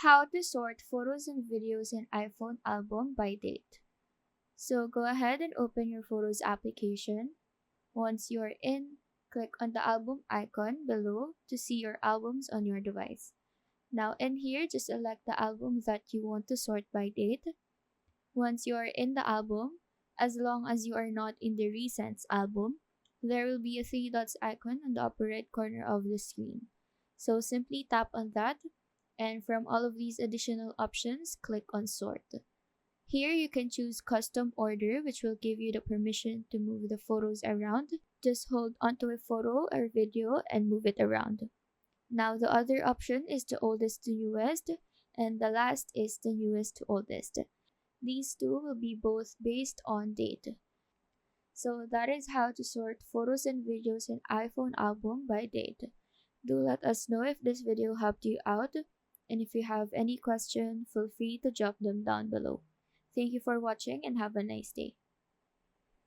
how to sort photos and videos in iPhone album by date. So go ahead and open your Photos application. Once you're in, click on the album icon below to see your albums on your device. Now in here, just select the album that you want to sort by date. Once you are in the album, as long as you are not in the Recents album, there will be a three dots icon on the upper right corner of the screen. So simply tap on that, and from all of these additional options, click on Sort. Here you can choose Custom Order, which will give you the permission to move the photos around. Just hold onto a photo or video and move it around. Now the other option is the oldest to newest, and the last is the newest to oldest. These two will be both based on date. So that is how to sort photos and videos in iPhone album by date. Do let us know if this video helped you out, and if you have any question, feel free to drop them down below. Thank you for watching and have a nice day.